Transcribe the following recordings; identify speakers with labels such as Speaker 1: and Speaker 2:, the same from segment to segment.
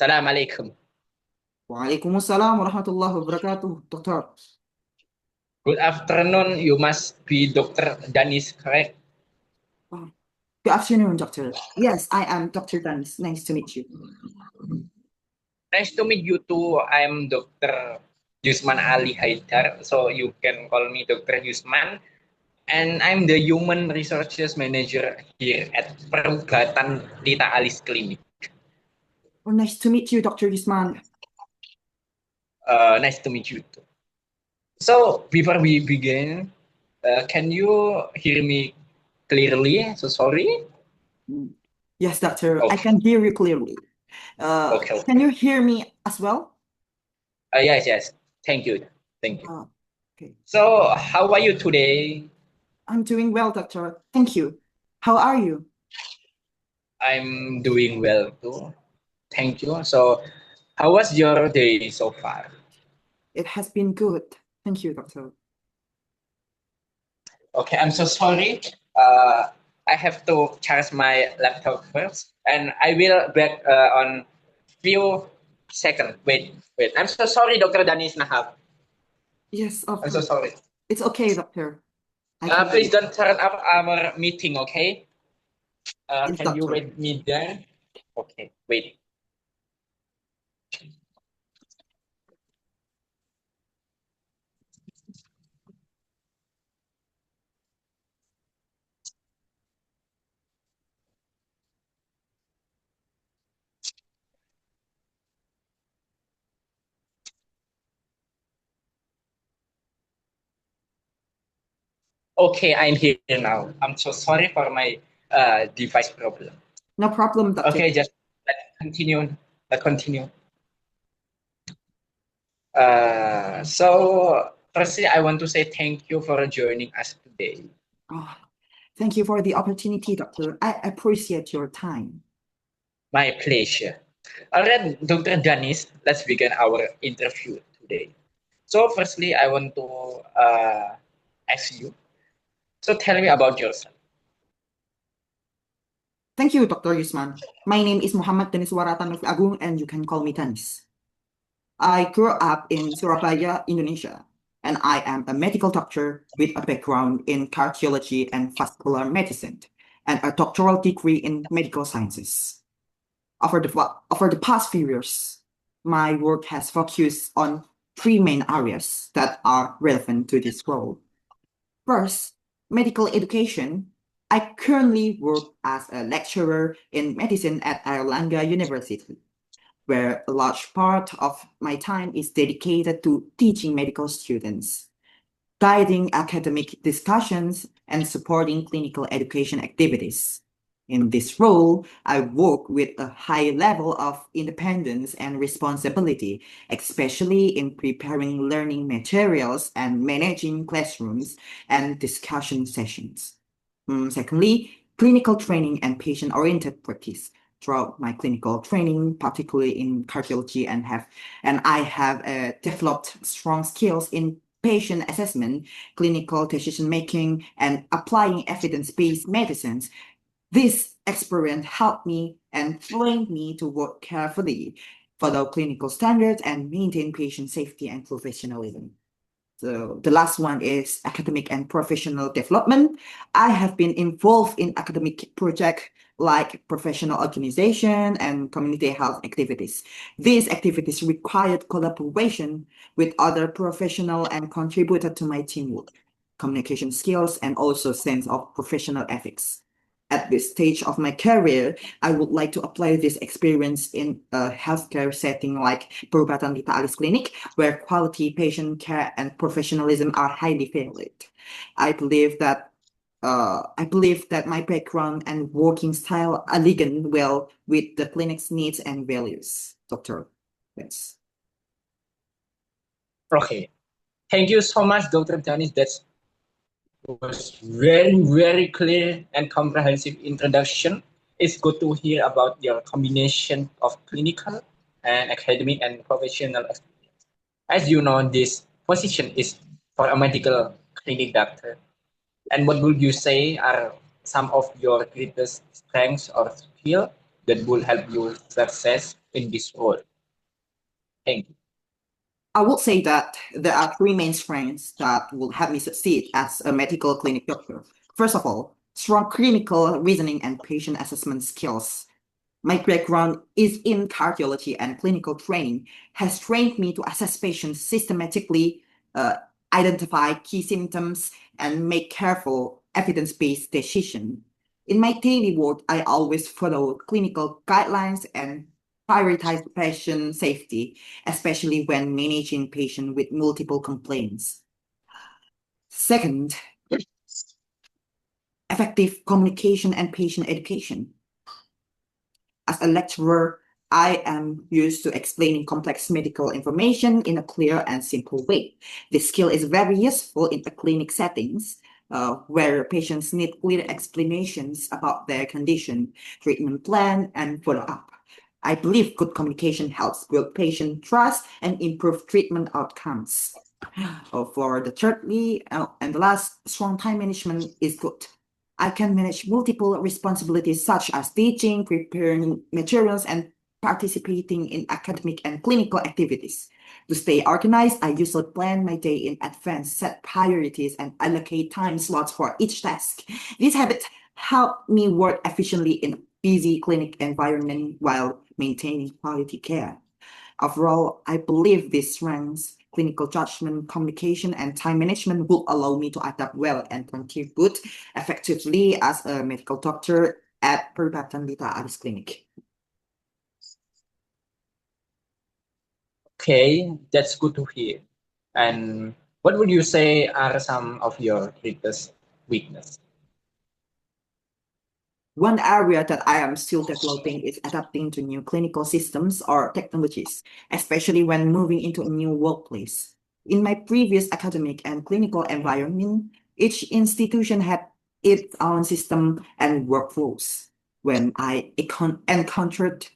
Speaker 1: Assalamualaikum.
Speaker 2: Waalaikumsalam warahmatullahi wabarakatuh, Doctor.
Speaker 1: Good afternoon. You must be Dr. Danis, correct?
Speaker 2: Oh, good afternoon, Doctor. Yes, I am Dr. Danis. Nice to meet you.
Speaker 1: Nice to meet you too. I'm Dr. Yusman Ali Haidar, so you can call me Dr. Yusman. And I'm the Human Resources Manager here at Perugatan Tita Alis Clinic.
Speaker 2: Oh, nice to meet you, Dr. Yusman.
Speaker 1: Nice to meet you too. So before we begin, can you hear me clearly? So sorry.
Speaker 2: Mm. Yes, Doctor, I
Speaker 1: Okay.
Speaker 2: can hear you clearly.
Speaker 1: Okay.
Speaker 2: Can
Speaker 1: Okay.
Speaker 2: you hear me as well?
Speaker 1: Yes. Yes. Thank you. Thank you.
Speaker 2: Uh, okay.
Speaker 1: So, how are you today?
Speaker 2: I'm doing well, Doctor. Thank you. How are you?
Speaker 1: I'm doing well too. Thank you. So, how was your day so far?
Speaker 2: It has been good. Thank you, Doctor.
Speaker 1: Okay, I'm so sorry. Uh, I have to charge my laptop first, and I will back on few seconds. Wait, wait. I'm so sorry, Dr. Danis Nahab.
Speaker 2: Yes, of
Speaker 1: I'm so
Speaker 2: course.
Speaker 1: sorry.
Speaker 2: It's okay, Doctor. I can
Speaker 1: Please
Speaker 2: wait.
Speaker 1: don't turn up our meeting, okay?
Speaker 2: Yes,
Speaker 1: Can you
Speaker 2: Doctor.
Speaker 1: wait me there? Okay, wait. Okay, I'm here now. I'm so sorry for my device problem.
Speaker 2: No problem, Doctor.
Speaker 1: Okay, just let's continue. Let's continue. Firstly, I want to say thank you for joining us today.
Speaker 2: Oh, thank you for the opportunity, Doctor. I appreciate your time.
Speaker 1: My pleasure. All right, Dr. Danis, let's begin our interview today. So, firstly, I want to ask you. So, tell me about yourself.
Speaker 2: Thank you, Dr. Yusman. My name is Muhammad Daniswara Agung, and you can call me Danis. I grew up in Surabaya, Indonesia, and I am a medical doctor with a background in cardiology and vascular medicine, and a doctoral degree in medical sciences. Over the past few years, my work has focused on three main areas that are relevant to this role. First, medical education. I currently work as a lecturer in medicine at Airlangga University, where a large part of my time is dedicated to teaching medical students, guiding academic discussions, and supporting clinical education activities. In this role, I work with a high level of independence and responsibility, especially in preparing learning materials and managing classrooms and discussion sessions. Secondly, clinical training and patient-oriented practice. Throughout my clinical training, particularly in cardiology, and I have developed strong skills in patient assessment, clinical decision making, and applying evidence-based medicines. This experience helped me and trained me to work carefully, follow clinical standards, and maintain patient safety and professionalism. So the last one is academic and professional development. I have been involved in academic projects like professional organization and community health activities. These activities required collaboration with other professionals and contributed to my teamwork, communication skills, and also sense of professional ethics. At this stage of my career, I would like to apply this experience in a healthcare setting like Perubatan Lita Alis Clinic, where quality patient care and professionalism are highly valued. I believe that I believe that my background and working style align well with the clinic's needs and values, Doctor. Yes.
Speaker 1: Okay. Thank you so much, Dr. Danis. That was very clear and comprehensive introduction. It's good to hear about your combination of clinical and academic and professional experience. As you know, this position is for a medical clinic doctor. And what would you say are some of your greatest strengths or skill that will help you success in this role? Thank you.
Speaker 2: I would say that there are three main strengths that will help me succeed as a medical clinic doctor. First of all, strong clinical reasoning and patient assessment skills. My background is in cardiology and clinical training has trained me to assess patients systematically, identify key symptoms, and make careful evidence-based decisions. In my daily work, I always follow clinical guidelines and prioritize patient safety, especially when managing patients with multiple complaints. Second, effective communication and patient education. As a lecturer, I am used to explaining complex medical information in a clear and simple way. This skill is very useful in the clinic settings, where patients need clear explanations about their condition, treatment plan, and follow-up. I believe good communication helps build patient trust and improve treatment outcomes. For the thirdly, and the last, strong time management is good. I can manage multiple responsibilities such as teaching, preparing materials, and participating in academic and clinical activities. To stay organized, I usually plan my day in advance, set priorities, and allocate time slots for each task. These habits help me work efficiently in a busy clinic environment while maintaining quality care. Overall, I believe these strengths, clinical judgment, communication, and time management will allow me to adapt well and contribute effectively as a medical doctor at Perubatan Lita Aris Clinic.
Speaker 1: Okay, that's good to hear. And what would you say are some of your greatest weaknesses?
Speaker 2: One area that I am still developing is adapting to new clinical systems or technologies, especially when moving into a new workplace. In my previous academic and clinical environment, each institution had its own system and workflows. When I encountered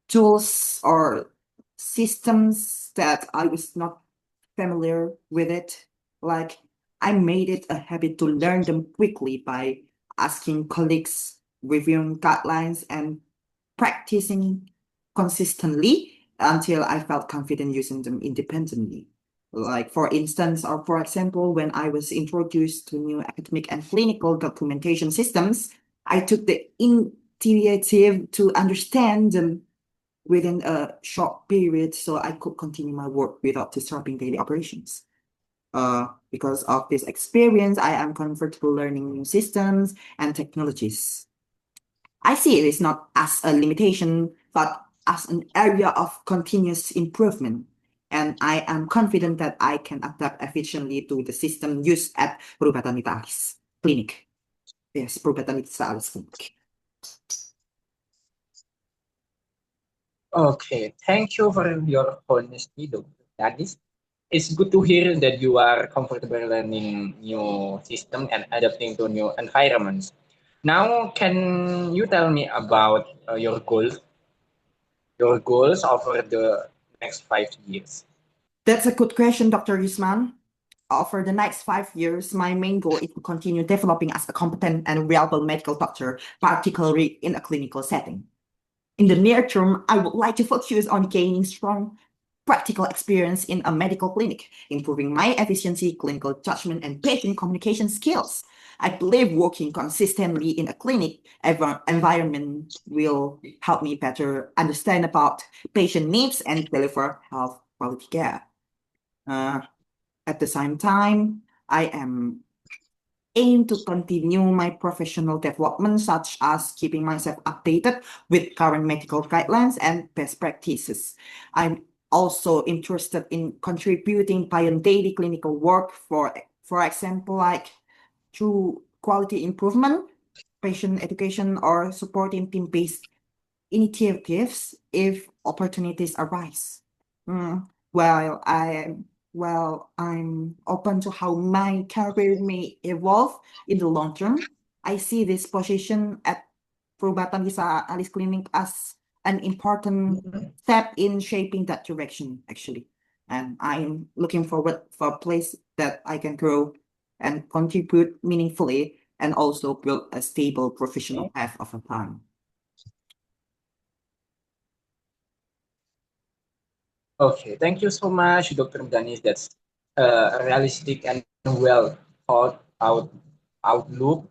Speaker 2: tools or systems that I was not familiar with it, like I made it a habit to learn them quickly by asking colleagues, reviewing guidelines, and practicing consistently until I felt confident using them independently. Like for instance, or for example, when I was introduced to new academic and clinical documentation systems, I took the initiative to understand them within a short period so I could continue my work without disrupting daily operations. Because of this experience, I am comfortable learning new systems and technologies. I see it is not as a limitation, but as an area of continuous improvement. And I am confident that I can adapt efficiently to the system used at Perubatan Aris Clinic. Yes, Perubatan Aris Clinic.
Speaker 1: Okay, thank you for your honesty, Dr. Danis. It's good to hear that you are comfortable learning new system and adapting to new environments. Now, can you tell me about your goals over the next 5 years?
Speaker 2: That's a good question, Dr. Yusman. For the next 5 years, my main goal is to continue developing as a competent and reliable medical doctor, particularly in a clinical setting. In the near term, I would like to focus on gaining strong practical experience in a medical clinic, improving my efficiency, clinical judgment, and patient communication skills. I believe working consistently in a clinic environment will help me better understand about patient needs and deliver health quality care. At the same time, I am aim to continue my professional development, such as keeping myself updated with current medical guidelines and best practices. I'm also interested in contributing beyond daily clinical work, for example, like through quality improvement, patient education, or supporting team-based initiatives if opportunities arise. While I'm open to how my career may evolve in the long term, I see this position at Perubatan Desa Alis Clinic as an important step in shaping that direction, actually. And I'm looking forward for a place that I can grow and contribute meaningfully and also build a stable professional path over time.
Speaker 1: Okay, thank you so much, Dr. Danis. That's realistic and well thought out outlook.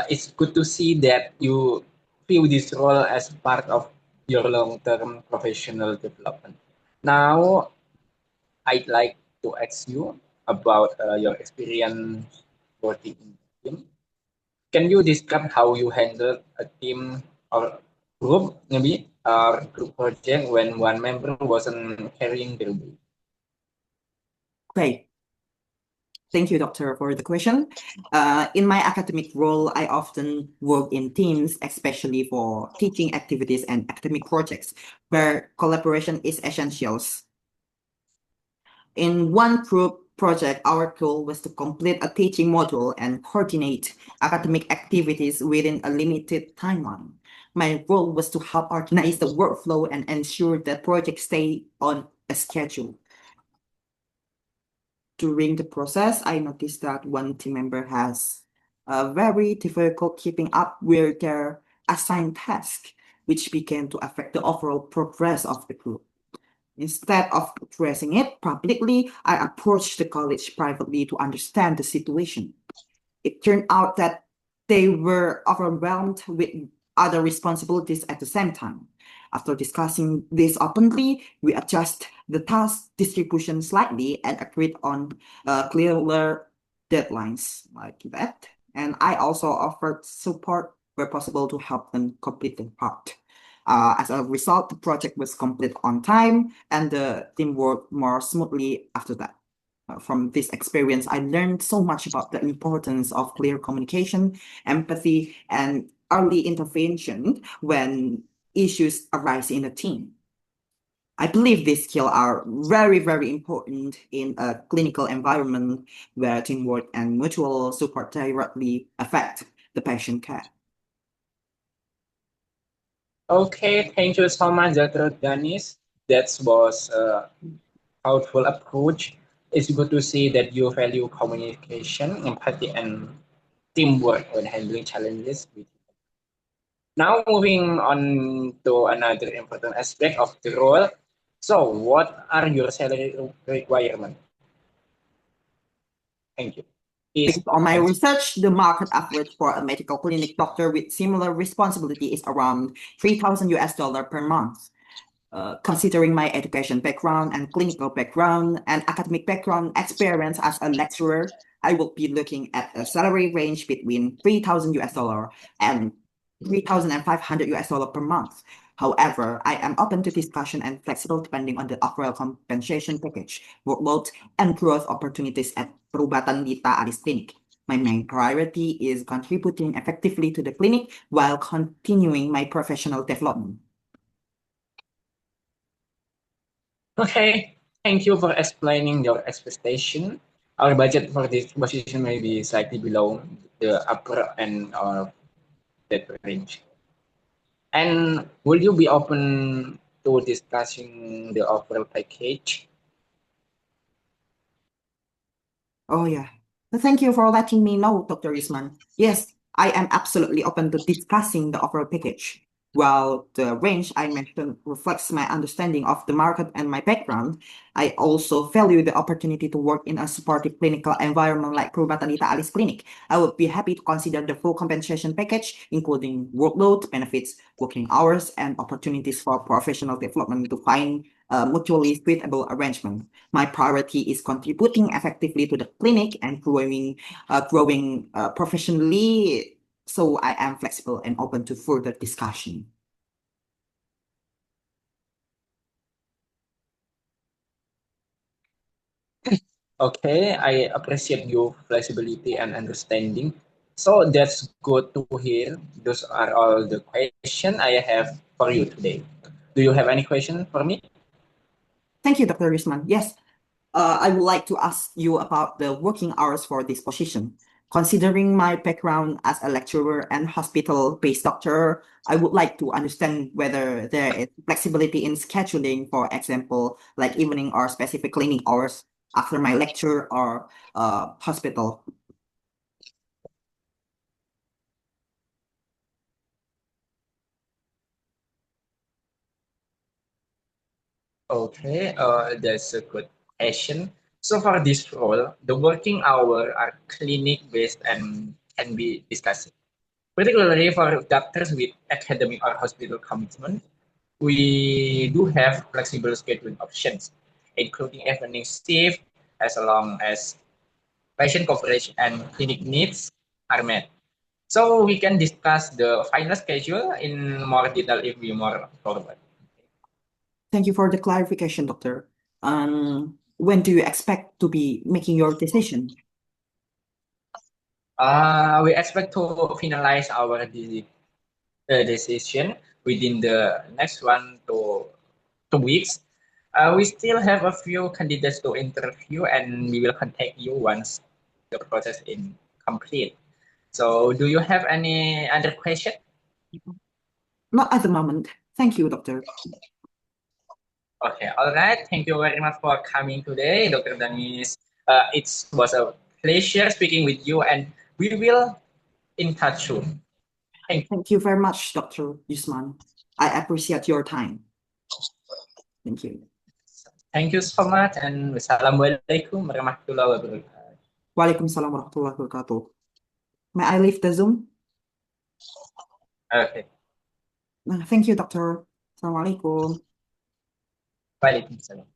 Speaker 1: It's good to see that you view this role as part of your long-term professional development. Now, I'd like to ask you about your experience working in a team. Can you describe how you handle a team or group, maybe, or group project when one member wasn't carrying the weight?
Speaker 2: Great. Thank you, Doctor, for the question. In my academic role, I often work in teams, especially for teaching activities and academic projects, where collaboration is essential. In one group project, our goal was to complete a teaching module and coordinate academic activities within a limited timeline. My role was to help organize the workflow and ensure that projects stay on a schedule. During the process, I noticed that one team member has a very difficult keeping up with their assigned task, which began to affect the overall progress of the group. Instead of addressing it publicly, I approached the college privately to understand the situation. It turned out that they were overwhelmed with other responsibilities at the same time. After discussing this openly, we adjust the task distribution slightly and agreed on clearer deadlines like that. And I also offered support where possible to help them complete their part. As a result, the project was complete on time and the team worked more smoothly after that. From this experience, I learned so much about the importance of clear communication, empathy, and early intervention when issues arise in a team. I believe these skills are very, very important in a clinical environment where teamwork and mutual support directly affect the patient care.
Speaker 1: Okay, thank you so much, Dr. Danis. That was a thoughtful approach. It's good to see that you value communication, empathy, and teamwork when handling challenges. Now, moving on to another important aspect of the role. So, what are your salary requirements? Thank you. Please
Speaker 2: Based on my
Speaker 1: answer.
Speaker 2: research, the market average for a medical clinic doctor with similar responsibility is around 3,000 US dollar per month. Considering my education background and clinical background and academic background experience as a lecturer, I will be looking at a salary range between 3,000 US dollar and 3,500 US dollar per month. However, I am open to discussion and flexible depending on the overall compensation package, workload, and growth opportunities at Perubatan Dita Alis Clinic. My main priority is contributing effectively to the clinic while continuing my professional development.
Speaker 1: Okay, thank you for explaining your expectation. Our budget for this position may be slightly below the upper end of that range. And will you be open to discussing the overall package?
Speaker 2: Oh, yeah. Thank you for letting me know, Dr. Isman. Yes, I am absolutely open to discussing the overall package. While the range I mentioned reflects my understanding of the market and my background, I also value the opportunity to work in a supportive clinical environment like Purbatanita Alice Clinic. I would be happy to consider the full compensation package, including workload, benefits, working hours, and opportunities for professional development to find a mutually suitable arrangement. My priority is contributing effectively to the clinic and growing professionally. So I am flexible and open to further discussion.
Speaker 1: Okay, I appreciate your flexibility and understanding. So that's good to hear. Those are all the questions I have for you today. Do you have any question for me?
Speaker 2: Thank you, Dr. Risman. Yes, I would like to ask you about the working hours for this position. Considering my background as a lecturer and hospital-based doctor, I would like to understand whether there is flexibility in scheduling, for example, like evening or specific cleaning hours after my lecture or hospital.
Speaker 1: Okay, that's a good question. So for this role, the working hours are clinic-based and can be discussed. Particularly for doctors with academic or hospital commitment, we do have flexible scheduling options, including evening shift as long as patient coverage and clinic needs are met. So we can discuss the final schedule in more detail if we more forward.
Speaker 2: Thank you for the clarification, doctor. When do you expect to be making your decision?
Speaker 1: We expect to finalize our decision within the next 1 to 2 weeks. We still have a few candidates to interview, and we will contact you once the process is complete. So, do you have any other question?
Speaker 2: Not at the moment. Thank you, doctor.
Speaker 1: Okay, all right. Thank you very much for coming today, Dr. Danis. It was a pleasure speaking with you, and we will in touch soon. Thank you.
Speaker 2: Thank you very much, Dr. Yusman. I appreciate your time. Thank you.
Speaker 1: Thank you so much, and wassalamualaikum warahmatullahi wabarakatuh.
Speaker 2: Waalaikumsalam warahmatullahi wabarakatuh. May I leave the Zoom?
Speaker 1: Okay,
Speaker 2: Thank you, doctor. Assalamualaikum.
Speaker 1: Waalaikumsalam.